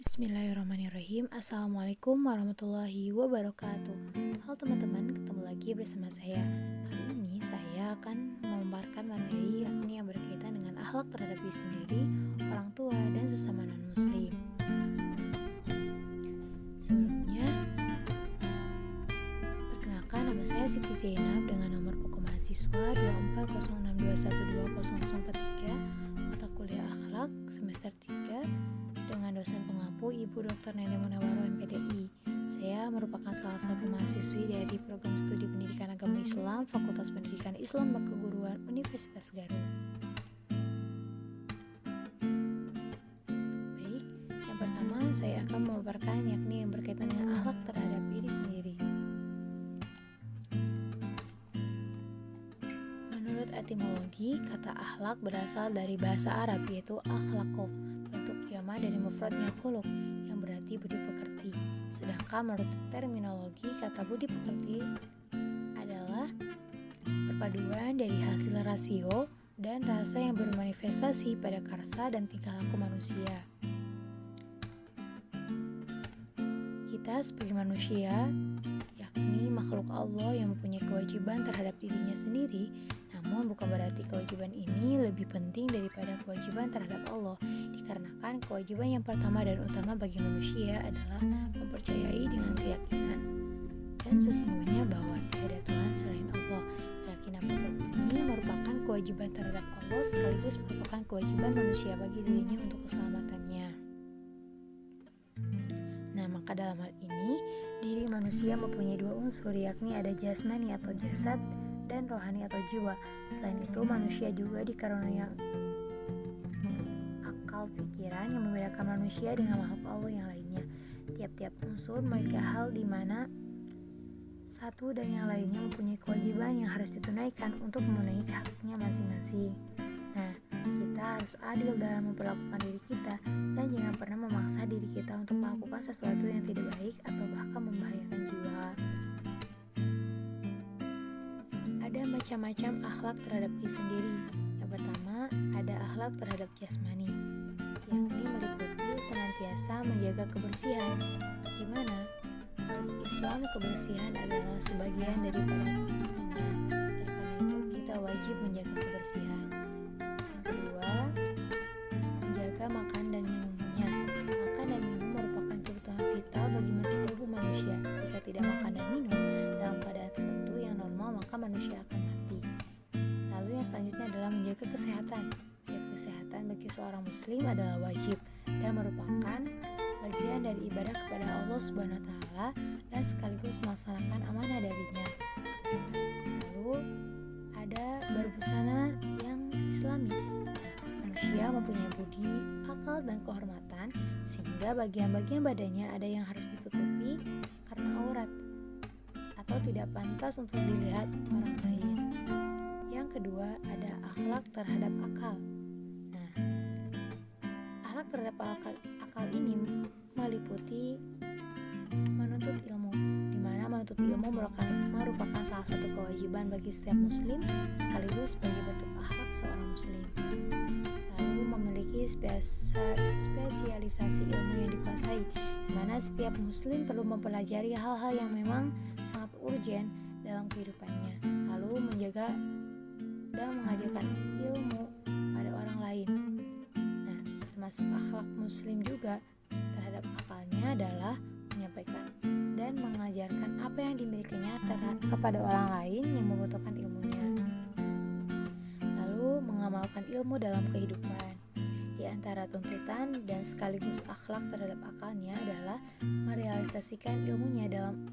Bismillahirrahmanirrahim. Assalamualaikum warahmatullahi wabarakatuh. Halo teman-teman, ketemu lagi bersama saya. Kali ini saya akan memaparkan materi yakni yang berkaitan dengan akhlak terhadap diri sendiri, orang tua, dan sesama non-muslim. Sebelumnya, perkenalkan, nama saya Siti Zainab dengan nomor pokok mahasiswa 240621200443, mata kuliah akhlak semester 3 dengan dosen pengampu Ibu Dr. Nene Munawwaroh MPDI. Saya merupakan salah satu mahasiswi dari program studi pendidikan agama Islam Fakultas Pendidikan Islam dan Keguruan Universitas Garut. Baik, yang pertama saya akan memaparkan yakni yang berkaitan dengan akhlak terhadap diri sendiri. Menurut etimologi, kata akhlak berasal dari bahasa Arab yaitu akhlaqo, bentuk jamak dari mufradnya khuluq yang berarti budi pekerti. Sedangkan menurut terminologi, kata budi pekerti adalah perpaduan dari hasil rasio dan rasa yang bermanifestasi pada karsa dan tingkah laku manusia. Kita sebagai manusia, yakni makhluk Allah yang mempunyai kewajiban terhadap dirinya sendiri, namun bukan berarti kewajiban ini lebih penting daripada kewajiban terhadap Allah, dikarenakan kewajiban yang pertama dan utama bagi manusia adalah mempercayai dengan keyakinan dan sesungguhnya bahwa tiada Tuhan selain Allah. Keyakinan pokok ini merupakan kewajiban terhadap Allah sekaligus merupakan kewajiban manusia bagi dirinya untuk keselamatannya. Nah, maka dalam hal ini diri manusia mempunyai dua unsur, yakni ada jasmani atau jasad dan rohani atau jiwa. Selain itu, manusia juga dikaruniai akal pikiran yang membedakan manusia dengan makhluk Allah yang lainnya. Tiap-tiap unsur memiliki hal di mana satu dan yang lainnya mempunyai kewajiban yang harus ditunaikan untuk memenuhi haknya masing-masing. Nah, kita harus adil dalam memperlakukan diri kita dan jangan pernah memaksa diri kita untuk melakukan sesuatu yang tidak baik atau bahkan membahayakan jiwa. Ada macam-macam akhlak terhadap diri sendiri. Yang pertama, ada akhlak terhadap jasmani, yakni meliputi senantiasa menjaga kebersihan, di mana menurut Islam kebersihan adalah sebagian daripada iman. Oleh karena itu, kita wajib menjaga kebersihan. Yang kedua, menjaga makan dan minumnya. Makan dan minum merupakan kebutuhan vital bagi tubuh manusia. Jika tidak makan dan minum dalam keadaan tertentu yang normal, maka manusia akan mati. Lalu yang selanjutnya adalah menjaga kesehatan. Menjaga kesehatan bagi seorang muslim adalah wajib dan merupakan bagian dari ibadah kepada Allah Subhanahu wa taala dan sekaligus melaksanakan amanah darinya. Lalu ada berbusana yang islami. Manusia mempunyai budi, akal, dan kehormatan sehingga bagian-bagian badannya ada yang harus ditutupi karena aurat atau tidak pantas untuk dilihat orang lain. Yang kedua, ada akhlak terhadap akal. Nah, akhlak terhadap akal ini meliputi menuntut ilmu, di mana menuntut ilmu merupakan salah satu kewajiban bagi setiap muslim sekaligus sebagai bentuk akhlak seorang muslim. Lalu memiliki spesialisasi ilmu yang dikuasai, di mana setiap muslim perlu mempelajari hal-hal yang memang sangat urgen dalam kehidupannya, lalu menjaga dan mengajarkan ilmu pada orang lain. Nah, termasuk akhlak muslim juga terhadap akalnya adalah menyampaikan dan mengajarkan apa yang dimilikinya kepada orang lain yang membutuhkan ilmunya. Lalu mengamalkan ilmu dalam kehidupan. Di antara tuntutan dan sekaligus akhlak terhadap akalnya adalah merealisasikan ilmunya dalam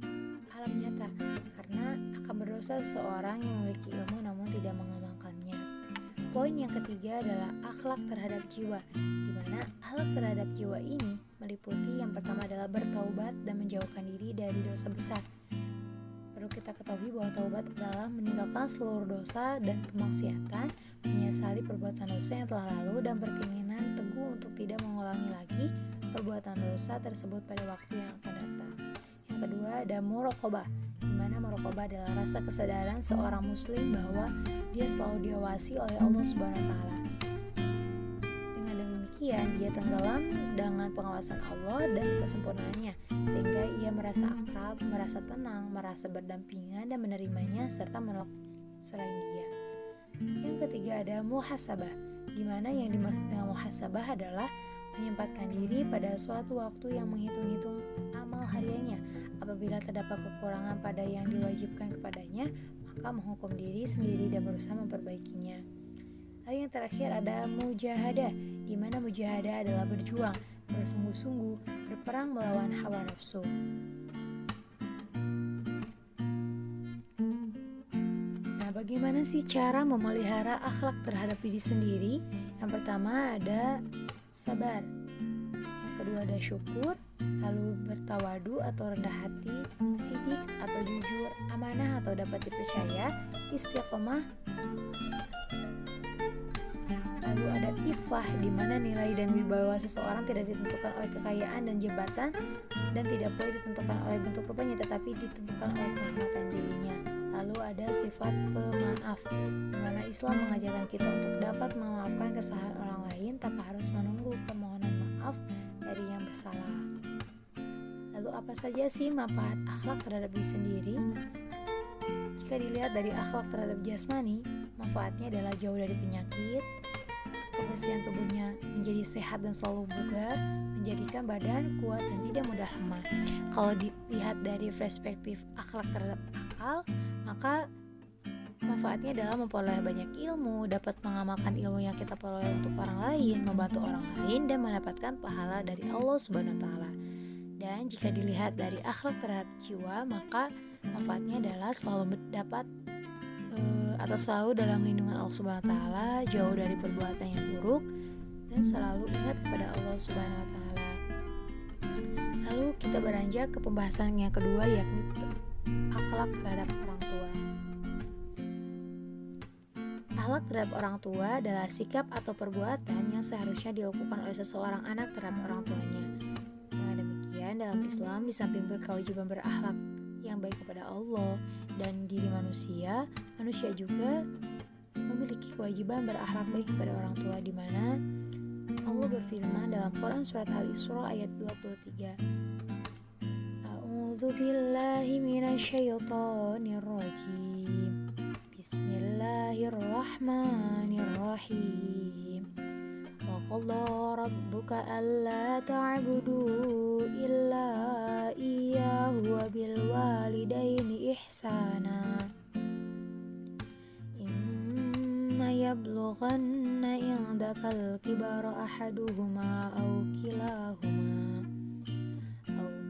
alam nyata, karena akan berdosa seseorang yang memiliki ilmu namun tidak mengamalkannya. Poin yang ketiga adalah akhlak terhadap jiwa, di mana akhlak terhadap jiwa ini meliputi yang pertama adalah bertaubat dan menjauhkan diri dari dosa besar. Perlu kita ketahui bahwa taubat adalah meninggalkan seluruh dosa dan kemaksiatan, menyesali perbuatan dosa yang telah lalu dan berkeinginan teguh untuk tidak mengulangi lagi perbuatan dosa tersebut pada waktu yang akan datang. Yang kedua ada muraqabah, di mana muraqabah adalah rasa kesadaran seorang muslim bahwa dia selalu diawasi oleh Allah Subhanahu wa taala. Dengan demikian, dia tenggelam dengan pengawasan Allah dan kesempurnaannya, sehingga ia merasa akrab, merasa tenang, merasa berdampingan dan menerimanya serta menolak selain dia. Yang ketiga ada muhasabah, di mana yang dimaksud dengan muhasabah adalah menyempatkan diri pada suatu waktu yang menghitung-hitung amal hariannya. Apabila terdapat kekurangan pada yang diwajibkan kepadanya, maka menghukum diri sendiri dan berusaha memperbaikinya. Lalu yang terakhir ada mujahadah, di mana mujahadah adalah berjuang, bersungguh-sungguh, berperang melawan hawa nafsu. Nah, bagaimana sih cara memelihara akhlak terhadap diri sendiri? Yang pertama ada sabar, yang kedua ada syukur, lalu bertawadu atau rendah hati, sidik atau jujur, amanah atau dapat dipercaya, istiqomah, lalu ada ifah, di mana nilai dan wibawa seseorang tidak ditentukan oleh kekayaan dan jabatan dan tidak boleh ditentukan oleh bentuk rupanya, tetapi ditentukan oleh kehormatan dirinya. Lalu ada sifat pemaaf, di mana Islam mengajarkan kita untuk dapat memaafkan kesalahan orang lain tanpa harus menunggu permohonan maaf dari yang bersalah. Lalu apa saja sih manfaat akhlak terhadap diri sendiri? Jika dilihat dari akhlak terhadap jasmani, manfaatnya adalah jauh dari penyakit, kebersihan tubuhnya menjadi sehat dan selalu bugar, menjadikan badan kuat dan tidak mudah lemah. Kalau dilihat dari perspektif akhlak terhadap akal, maka manfaatnya adalah memperoleh banyak ilmu, dapat mengamalkan ilmu yang kita peroleh untuk orang lain, membantu orang lain, dan mendapatkan pahala dari Allah Subhanahu wa taala. Dan jika dilihat dari akhlak terhadap jiwa, maka manfaatnya adalah selalu dapat atau selalu dalam lindungan Allah Subhanahu wa taala, jauh dari perbuatan yang buruk, dan selalu ingat kepada Allah Subhanahu wa taala. Lalu kita beranjak ke pembahasan yang kedua, yakni akhlak terhadap orang tua. Akhlak terhadap orang tua adalah sikap atau perbuatan yang seharusnya dilakukan oleh seseorang anak terhadap orang tuanya. Dengan demikian, dalam Islam di samping berkewajiban berakhlak yang baik kepada Allah dan diri manusia, manusia juga memiliki kewajiban berakhlak baik kepada orang tua, di mana Allah berfirman dalam Quran surat Al-Isra ayat 23. A'udzu billahi minasyaitonir rajim. Bismillahirrahmanirrahim. Wa qadara rabbuka alla ta'budu illa iyyahu wa bil walidaini ihsana. Imma yablughanna indakal kibara ahaduhuma aw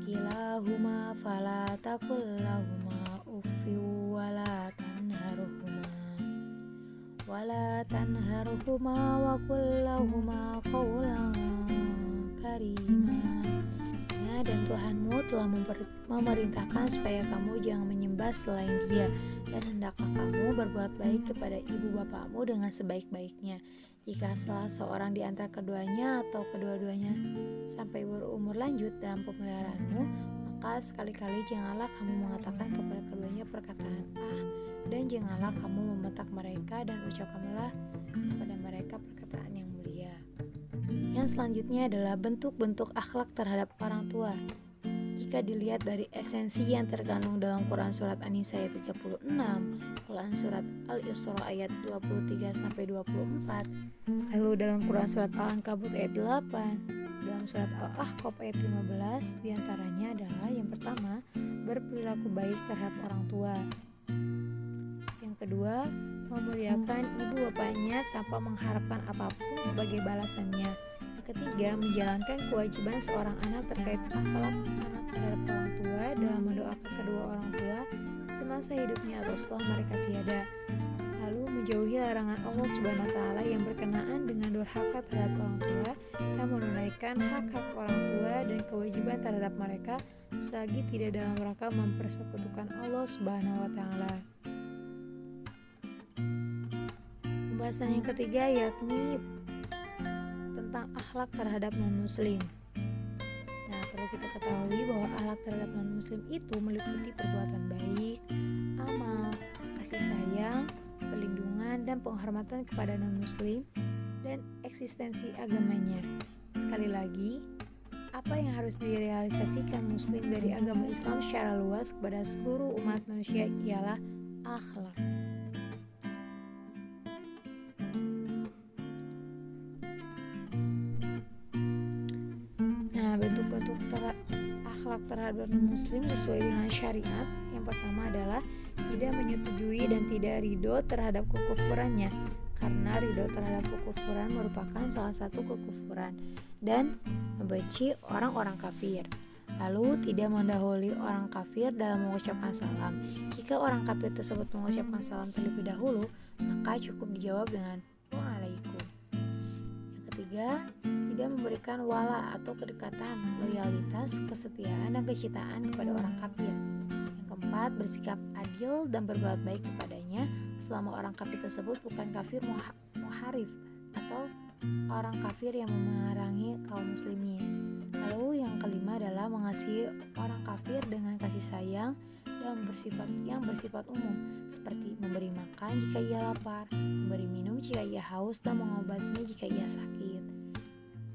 kilahuma fala taqul lahuma uffin wala tanharhuma wa qul lahuma qawlan karima. Ya, dan Tuhanmu telah memerintahkan supaya kamu jangan menyembah selain Dia, dan hendaklah kamu berbuat baik kepada ibu bapakmu dengan sebaik-baiknya. Jika salah seorang di antara keduanya atau kedua-duanya sampai berumur lanjut dalam pemeliharaanmu, maka sekali-kali janganlah kamu mengatakan kepada keduanya perkataan dan janganlah kamu membentak mereka, dan ucapkanlah kepada mereka perkataan yang mulia. Yang selanjutnya adalah bentuk-bentuk akhlak terhadap orang tua. Jika dilihat dari esensi yang terkandung dalam Quran surat An-Nisa ayat 36, Quran surat Al-Isra ayat 23-24, lalu dalam Quran surat Al-Ankabut ayat 8, dalam surat Al-Ahqaf ayat 15, diantaranya adalah yang pertama, berperilaku baik terhadap orang tua. Yang kedua, memuliakan ibu bapaknya tanpa mengharapkan apapun sebagai balasannya. Yang ketiga, menjalankan kewajiban seorang anak terkait akhlak anak terhadap orang tua dalam mendoakan kedua orang tua semasa hidupnya atau setelah mereka tiada. Lalu menjauhi larangan Allah Subhanahu wa taala yang berkenaan dengan durhaka terhadap orang tua, dan menunaikan hak-hak orang tua dan kewajiban terhadap mereka selagi tidak dalam rangka mempersekutukan Allah Subhanahu wa taala. Pembahasan yang ketiga yakni tentang akhlak terhadap non-muslim. Nah, perlu kita ketahui bahwa akhlak terhadap non-muslim itu meliputi perbuatan baik, amal, kasih sayang, perlindungan, dan penghormatan kepada non-muslim, dan eksistensi agamanya. Sekali lagi, apa yang harus direalisasikan muslim dari agama Islam secara luas kepada seluruh umat manusia ialah akhlak. Nah, bentuk-bentuk akhlak terhadap non-muslim sesuai dengan syariat. Yang pertama adalah tidak menyetujui dan tidak ridho terhadap kekufurannya, karena ridho terhadap kekufuran merupakan salah satu kekufuran, dan membenci orang-orang kafir. Lalu tidak mendahului orang kafir dalam mengucapkan salam. Jika orang kafir tersebut mengucapkan salam terlebih dahulu, maka cukup dijawab dengan waalaikum. Yang ketiga, tidak memberikan wala atau kedekatan, loyalitas, kesetiaan, dan kecintaan kepada orang kafir. Yang keempat, bersikap adil dan berbuat baik kepadanya selama orang kafir tersebut bukan kafir muharif atau orang kafir yang memerangi kaum muslimin. Lalu yang kelima adalah mengasihi orang kafir dengan kasih sayang dan bersifat umum, seperti memberi makan jika ia lapar, memberi minum jika ia haus, dan mengobatinya jika ia sakit.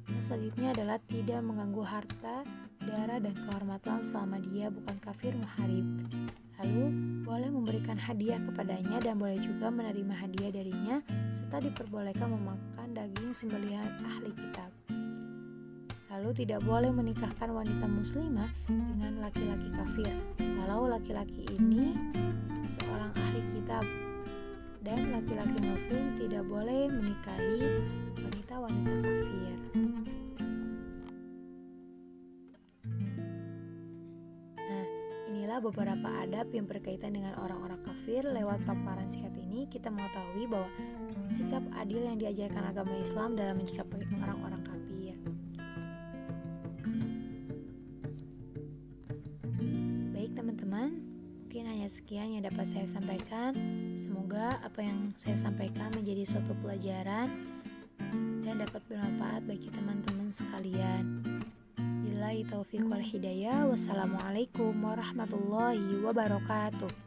Yang selanjutnya adalah tidak mengganggu harta, darah, dan kehormatan selama dia bukan kafir muharib. Lalu boleh memberikan hadiah kepadanya dan boleh juga menerima hadiah darinya, serta diperbolehkan memakan daging sembelihan ahli kitab. Lalu tidak boleh menikahkan wanita muslimah dengan laki-laki kafir kalau laki-laki ini seorang ahli kitab, dan laki-laki muslim tidak boleh menikahi wanita-wanita kafir. Nah, inilah beberapa adab yang berkaitan dengan orang-orang kafir. Lewat paparan singkat ini, kita mengetahui bahwa sikap adil yang diajarkan agama Islam dalam menyikapi orang-orang kafir. Baik teman-teman, mungkin hanya sekian yang dapat saya sampaikan. Semoga apa yang saya sampaikan menjadi suatu pelajaran dan dapat bermanfaat bagi teman-teman sekalian. Billahi taufiq wal hidayah. Wassalamualaikum warahmatullahi wabarakatuh.